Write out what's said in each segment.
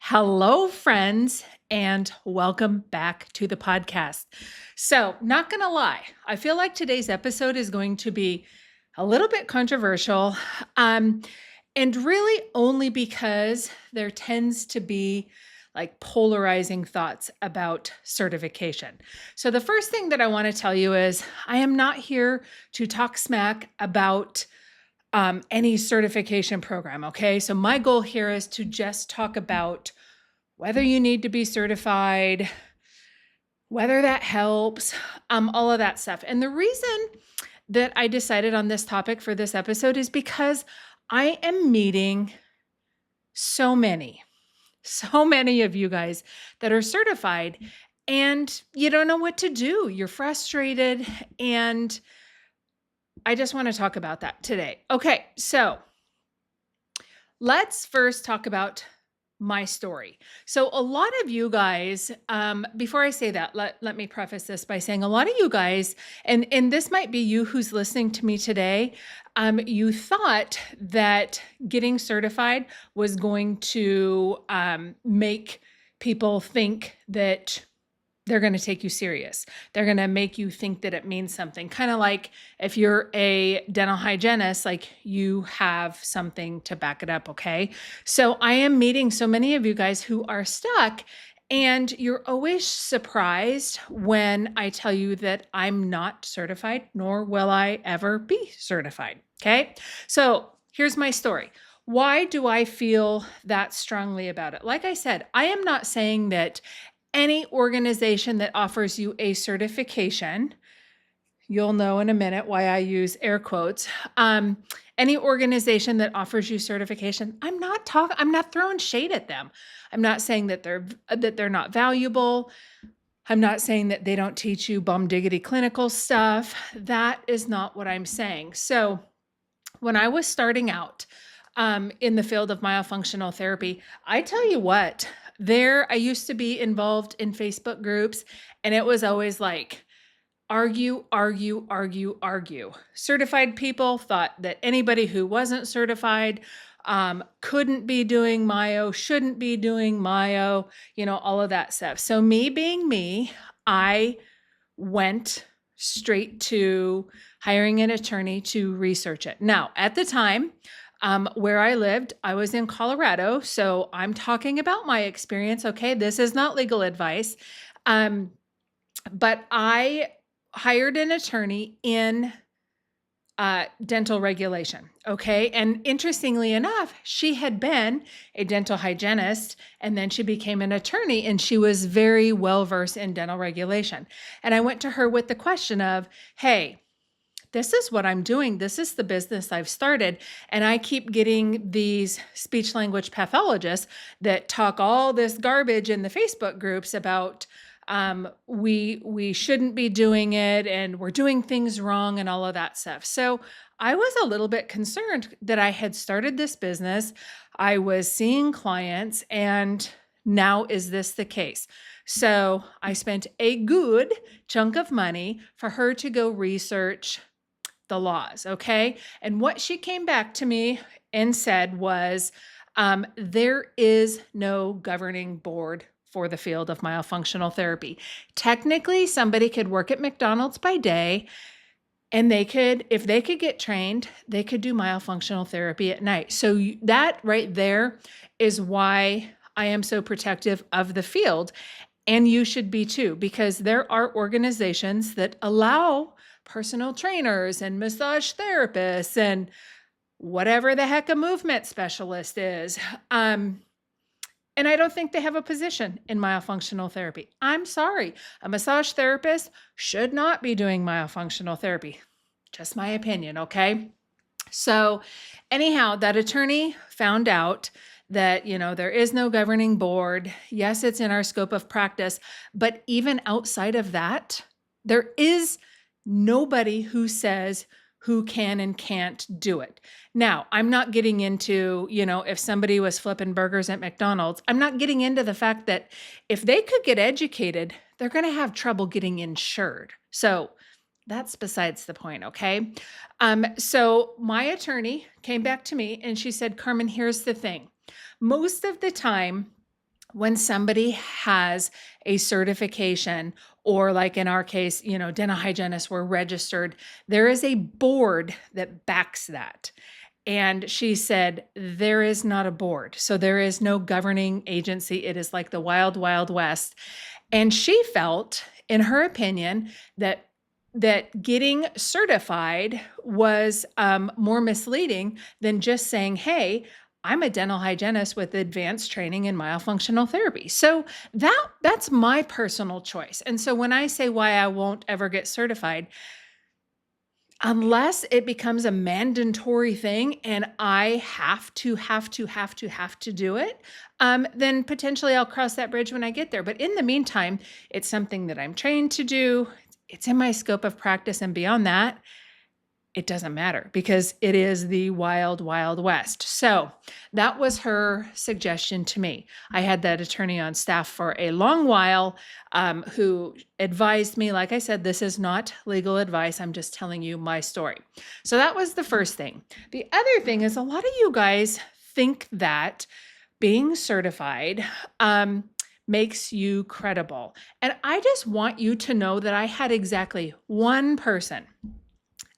Hello, friends, and welcome back to the podcast. So, not going to lie, I feel like today's episode is going to be a little bit controversial, um, and really only because there tends to be like polarizing thoughts about certification. So, the first thing that I want to tell you is I am not here to talk smack about any certification program. Okay. So my goal here is to just talk about whether you need to be certified, whether that helps, all of that stuff. And the reason that I decided on this topic for this episode is because I am meeting so many, so many of you guys that are certified and you don't know what to do. You're frustrated, and I just want to talk about that today. Okay, so let's first talk about my story. So a lot of you guys, before I say that, let me preface this by saying a lot of you guys, and this might be you who's listening to me today, you thought that getting certified was going to make people think that they're going to take you serious. They're going to make you think that it means something. Kind of like if you're a dental hygienist, like you have something to back it up, okay? So I am meeting so many of you guys who are stuck, and you're always surprised when I tell you that I'm not certified, nor will I ever be certified, okay? So here's my story. Why do I feel that strongly about it? Like I said, I am not saying that any organization that offers you a certification, you'll know in a minute why I use air quotes. Any organization that offers you certification, I'm not throwing shade at them. I'm not saying that they're not valuable. I'm not saying that they don't teach you bum diggity clinical stuff. That is not what I'm saying. So when I was starting out in the field of myofunctional therapy, I tell you what, I used to be involved in Facebook groups, and it was always like argue, argue, argue, argue. Certified people thought that anybody who wasn't certified couldn't be doing myo, shouldn't be doing myo, all of that stuff. So me being me, I went straight to hiring an attorney to research it. Now, at the time, where I lived, I was in Colorado. So I'm talking about my experience. Okay. This is not legal advice. But I hired an attorney in dental regulation. Okay. And interestingly enough, she had been a dental hygienist, and then she became an attorney, and she was very well versed in dental regulation. And I went to her with the question of, hey, this is what I'm doing. This is the business I've started. And I keep getting these speech language pathologists that talk all this garbage in the Facebook groups about we shouldn't be doing it, and we're doing things wrong, and all of that stuff. So I was a little bit concerned that I had started this business. I was seeing clients, and now is this the case? So I spent a good chunk of money for her to go research the laws, okay? And what she came back to me and said was, there is no governing board for the field of myofunctional therapy. Technically, somebody could work at McDonald's by day, and if they could get trained, they could do myofunctional therapy at night. So that right there is why I am so protective of the field. And you should be too, because there are organizations that allow personal trainers and massage therapists and whatever the heck a movement specialist is. And I don't think they have a position in myofunctional therapy. I'm sorry. A massage therapist should not be doing myofunctional therapy. Just my opinion, okay? So anyhow, that attorney found out that, there is no governing board. Yes, it's in our scope of practice, but even outside of that, there is nobody who says who can and can't do it. Now, I'm not getting into, if somebody was flipping burgers at McDonald's, I'm not getting into the fact that if they could get educated, they're going to have trouble getting insured. So that's besides the point, okay? So my attorney came back to me and she said, Carmen, here's the thing. Most of the time, when somebody has a certification, or like in our case, dental hygienists were registered, there is a board that backs that. And she said, there is not a board. So there is no governing agency. It is like the wild, wild west. And she felt, in her opinion, that getting certified was more misleading than just saying, hey, I'm a dental hygienist with advanced training in myofunctional therapy. So that's my personal choice. And so when I say why I won't ever get certified, unless it becomes a mandatory thing and I have to do it, then potentially I'll cross that bridge when I get there. But in the meantime, it's something that I'm trained to do. It's in my scope of practice. And beyond that, it doesn't matter because it is the wild, wild west. So that was her suggestion to me. I had that attorney on staff for a long while who advised me, like I said, this is not legal advice. I'm just telling you my story. So that was the first thing. The other thing is a lot of you guys think that being certified makes you credible. And I just want you to know that I had exactly one person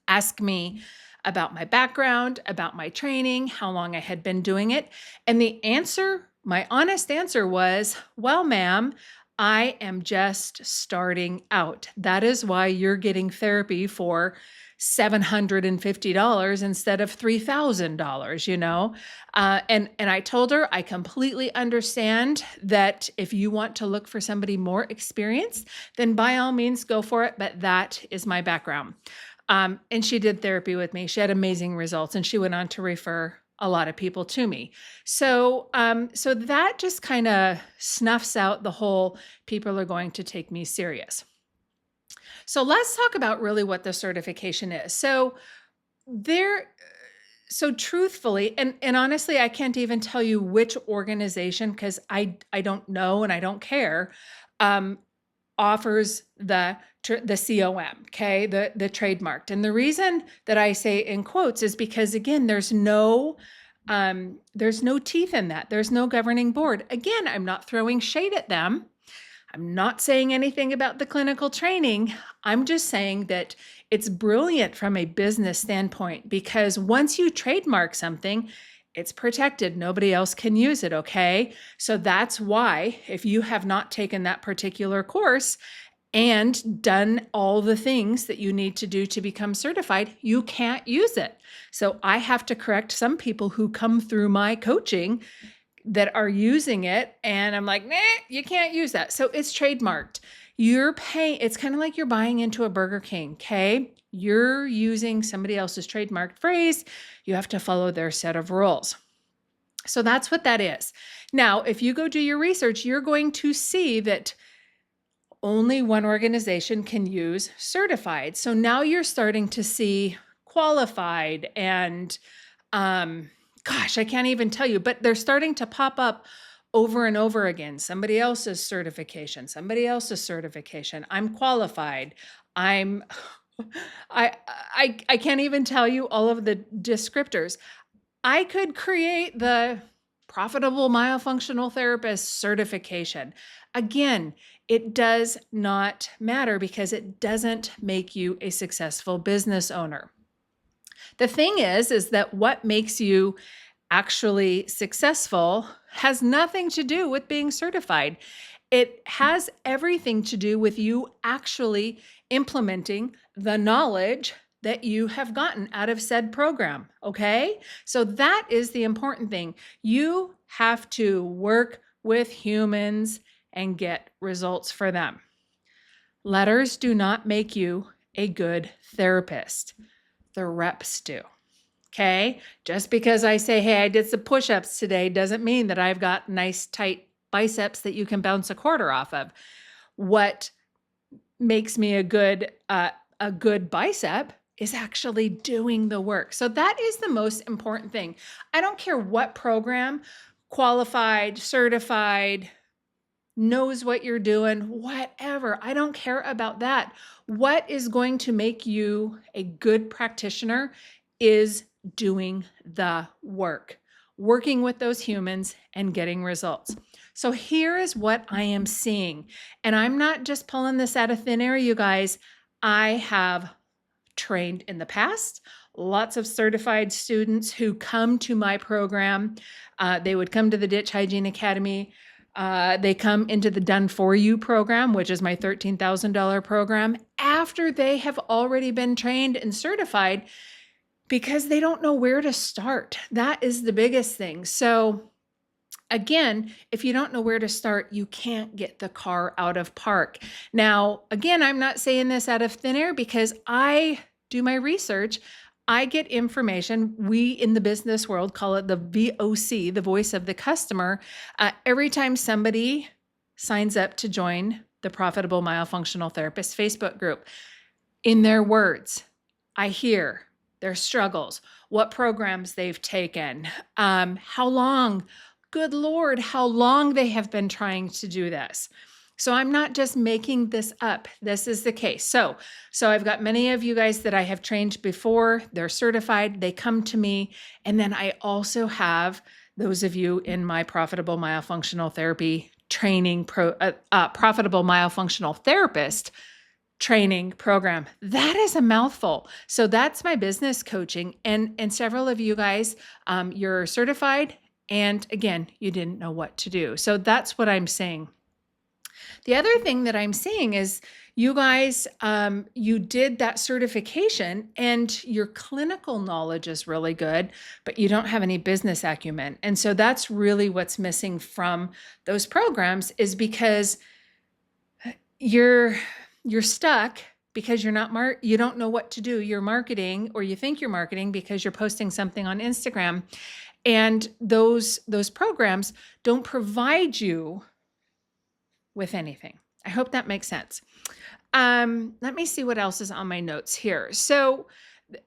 ask me about my background, about my training, how long I had been doing it. And the answer, my honest answer was, well, ma'am, I am just starting out. That is why you're getting therapy for $750 instead of $3,000, And I told her, I completely understand that if you want to look for somebody more experienced, then by all means go for it. But that is my background. And she did therapy with me. She had amazing results, and she went on to refer a lot of people to me. So that just kind of snuffs out the whole people are going to take me serious. So let's talk about really what the certification is. So truthfully, and honestly, I can't even tell you which organization because I don't know and I don't care, offers the COM, okay, the trademarked. And the reason that I say in quotes is because, again, there's no teeth in that. There's no governing board. Again, I'm not throwing shade at them. I'm not saying anything about the clinical training. I'm just saying that it's brilliant from a business standpoint because once you trademark something, it's protected. Nobody else can use it, okay? So that's why if you have not taken that particular course and done all the things that you need to do to become certified, you can't use it. So I have to correct some people who come through my coaching that are using it, and I'm like, nah, you can't use that. So it's trademarked. You're paying, it's kind of like you're buying into a Burger King, okay? You're using somebody else's trademarked phrase. You have to follow their set of rules. So that's what that is. Now, if you go do your research, you're going to see that only one organization can use certified. So now you're starting to see qualified and, gosh, I can't even tell you, but they're starting to pop up over and over again. Somebody else's certification, somebody else's certification. I'm qualified. I can't even tell you all of the descriptors. I could create the profitable myofunctional therapist certification. Again, it does not matter because it doesn't make you a successful business owner. The thing is that what makes you actually successful has nothing to do with being certified. It has everything to do with you actually implementing the knowledge that you have gotten out of said program, okay? So that is the important thing. You have to work with humans and get results for them. Letters do not make you a good therapist. The reps do. Okay? Just because I say, hey, I did some push-ups today doesn't mean that I've got nice tight biceps that you can bounce a quarter off of. What makes me a good bicep is actually doing the work. So that is the most important thing. I don't care what program, qualified, certified, knows what you're doing, whatever. I don't care about that. What is going to make you a good practitioner is doing the work. working with those humans and getting results. So here is what I am seeing. And I'm not just pulling this out of thin air, you guys. I have trained in the past, lots of certified students who come to my program. They would come to the Ditch Hygiene Academy. They come into the Done For You program, which is my $13,000 program, after they have already been trained and certified because they don't know where to start. That is the biggest thing. So again, if you don't know where to start, you can't get the car out of park. Now, again, I'm not saying this out of thin air because I do my research. I get information. We in the business world call it the VOC, the voice of the customer. Every time somebody signs up to join the Profitable Myofunctional Therapist Facebook group, in their words, I hear their struggles, what programs they've taken, how long, good Lord, how long they have been trying to do this. So I'm not just making this up. This is the case. So I've got many of you guys that I have trained before. They're certified. They come to me. And then I also have those of you in my Profitable Myofunctional Therapy training, Profitable Myofunctional Therapist training program. That is a mouthful. So that's my business coaching. And several of you guys, you're certified. And again, you didn't know what to do. So that's what I'm saying. The other thing that I'm seeing is you guys, you did that certification and your clinical knowledge is really good, but you don't have any business acumen. And so that's really what's missing from those programs is because you're stuck because you don't know what to do. You're marketing, or you think you're marketing because you're posting something on Instagram, and those programs don't provide you with anything. I hope that makes sense. Let me see what else is on my notes here. So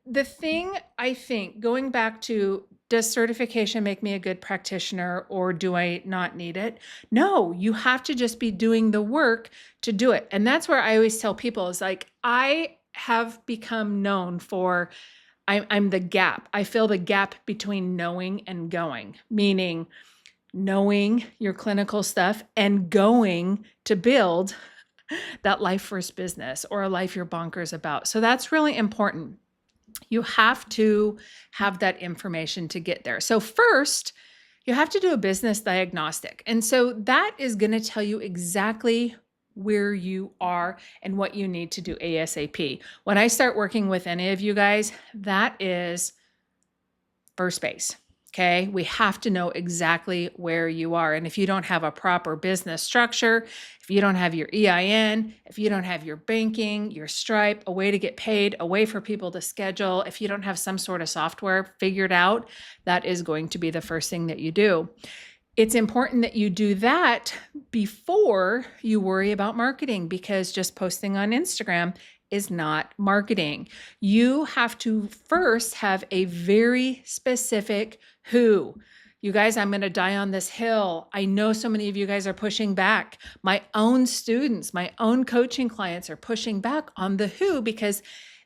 the thing I think, going back to, does certification make me a good practitioner or do I not need it? No, you have to just be doing the work to do it. And that's where I always tell people is like, I have become known for, I'm the gap. I fill the gap between knowing and going, meaning knowing your clinical stuff and going to build that life first business or a life you're bonkers about. So that's really important. You have to have that information to get there. So first, you have to do a business diagnostic. And so that is going to tell you exactly where you are and what you need to do ASAP. When I start working with any of you guys, that is first base. Okay, we have to know exactly where you are. And if you don't have a proper business structure, if you don't have your EIN, if you don't have your banking, your Stripe, a way to get paid, a way for people to schedule, if you don't have some sort of software figured out, that is going to be the first thing that you do. It's important that you do that before you worry about marketing, because just posting on Instagram is not marketing. You have to first have a very specific who. You guys, I'm going to die on this hill. I know so many of you guys are pushing back. My own students, my own coaching clients are pushing back on the who because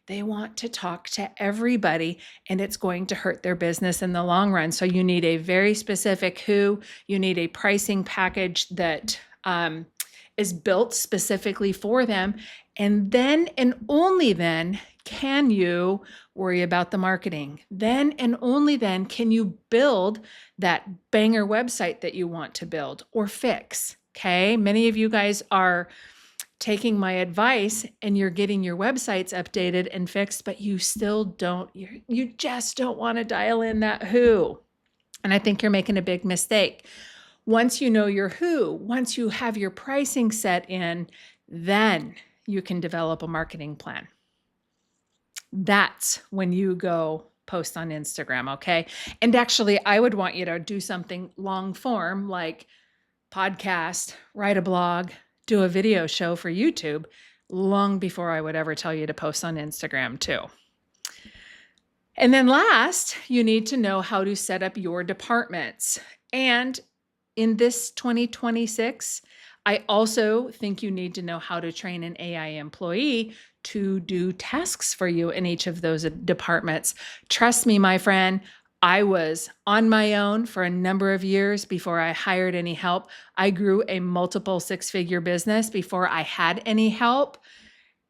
they want to talk to everybody and it's going to hurt their business in the long run. So you need a very specific who. You need a pricing package that is built specifically for them. And then and only then can you worry about the marketing. Then and only then can you build that banger website that you want to build or fix. Okay. Many of you guys are taking my advice and you're getting your websites updated and fixed, but you still don't, you just don't want to dial in that who. And I think you're making a big mistake. Once you know your who, once you have your pricing set in, then you can develop a marketing plan. That's when you go post on Instagram, okay? And actually, I would want you to do something long form like podcast, write a blog, do a video show for YouTube long before I would ever tell you to post on Instagram too. And then last, you need to know how to set up your departments. And in this 2026, I also think you need to know how to train an AI employee to do tasks for you in each of those departments. Trust me, my friend, I was on my own for a number of years before I hired any help. I grew a multiple six-figure business before I had any help.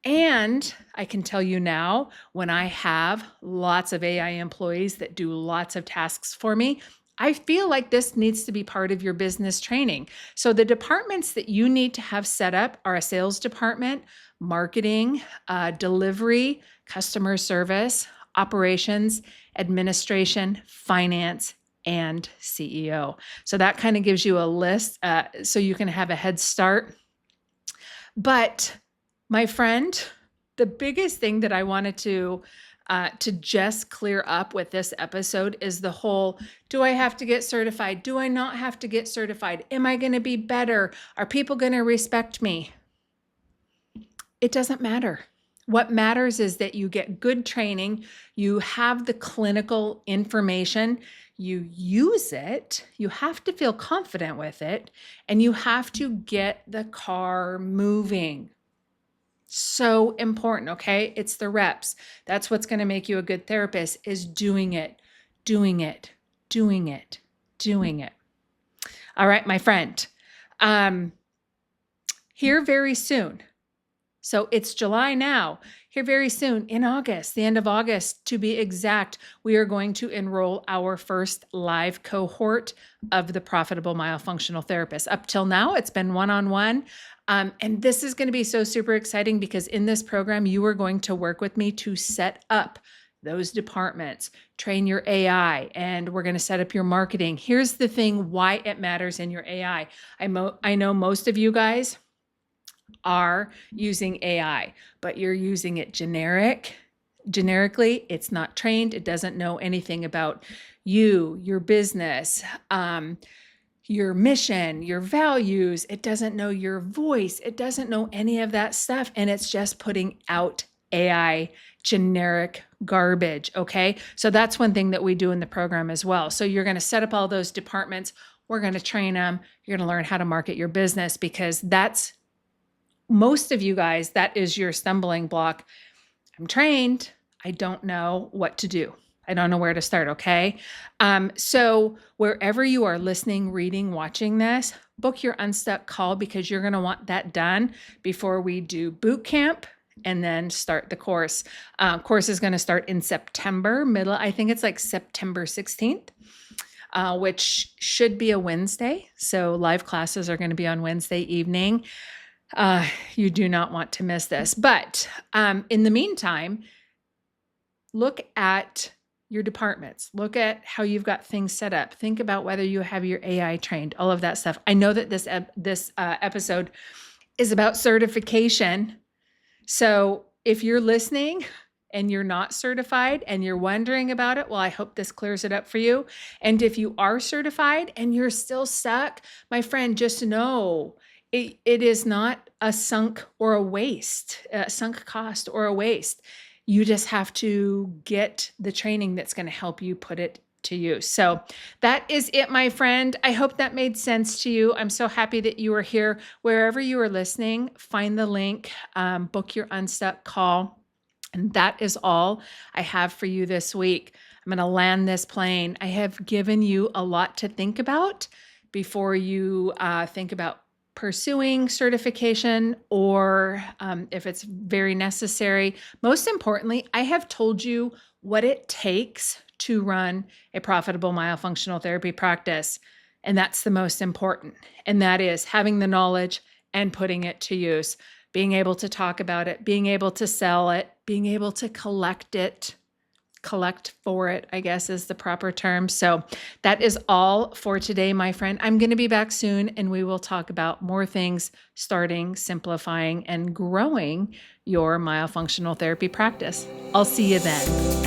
And I can tell you now, when I have lots of AI employees that do lots of tasks for me, I feel like this needs to be part of your business training. So the departments that you need to have set up are a sales department, marketing, delivery, customer service, operations, administration, finance, and CEO. So that kind of gives you a list so you can have a head start. But my friend, the biggest thing that I wanted to just clear up with this episode is the whole, do I have to get certified? Do I not have to get certified? Am I going to be better? Are people going to respect me? It doesn't matter. What matters is that you get good training, you have the clinical information, you use it, you have to feel confident with it, and you have to get the car moving. So important, okay? It's the reps. That's what's going to make you a good therapist, is doing it, doing it, doing it, doing it. All right, my friend. Here very soon. So it's July now. Here very soon, in August, the end of August to be exact, we are going to enroll our first live cohort of the Profitable Myofunctional Therapist. Up till now, it's been one-on-one. And this is going to be so super exciting because in this program, you are going to work with me to set up those departments, train your AI, and we're going to set up your marketing. Here's the thing, why it matters in your AI. I know most of you guys are using AI, but you're using it generically. It's not trained. It doesn't know anything about you, your business, your mission, your values. It doesn't know your voice. It doesn't know any of that stuff. And it's just putting out AI generic garbage. Okay. So that's one thing that we do in the program as well. So you're going to set up all those departments. We're going to train them. You're going to learn how to market your business, because that's most of you guys, that is your stumbling block. I'm trained. I don't know what to do. I don't know where to start, okay? So wherever you are listening, reading, watching this, book your Unstuck call, because you're going to want that done before we do boot camp and then start the course. Course is going to start in September, I think it's like September 16th. Which should be a Wednesday. So live classes are going to be on Wednesday evening. You do not want to miss this. But in the meantime, look at your departments. Look at how you've got things set up. Think about whether you have your AI trained, all of that stuff. I know that this episode is about certification. So if you're listening and you're not certified and you're wondering about it, well, I hope this clears it up for you. And if you are certified and you're still stuck, my friend, just know it is not a sunk or a waste, a sunk cost or a waste. You just have to get the training that's going to help you put it to use. So that is it, my friend. I hope that made sense to you. I'm so happy that you are here. Wherever you are listening, find the link, book your Unstuck call. And that is all I have for you this week. I'm going to land this plane. I have given you a lot to think about before you think about pursuing certification, or if it's very necessary. Most importantly, I have told you what it takes to run a profitable myofunctional therapy practice. And that's the most important. And that is having the knowledge and putting it to use, being able to talk about it, being able to sell it, being able to collect for it, I guess is the proper term. So that is all for today, my friend. I'm going to be back soon, and we will talk about more things, starting, simplifying, and growing your myofunctional therapy practice. I'll see you then.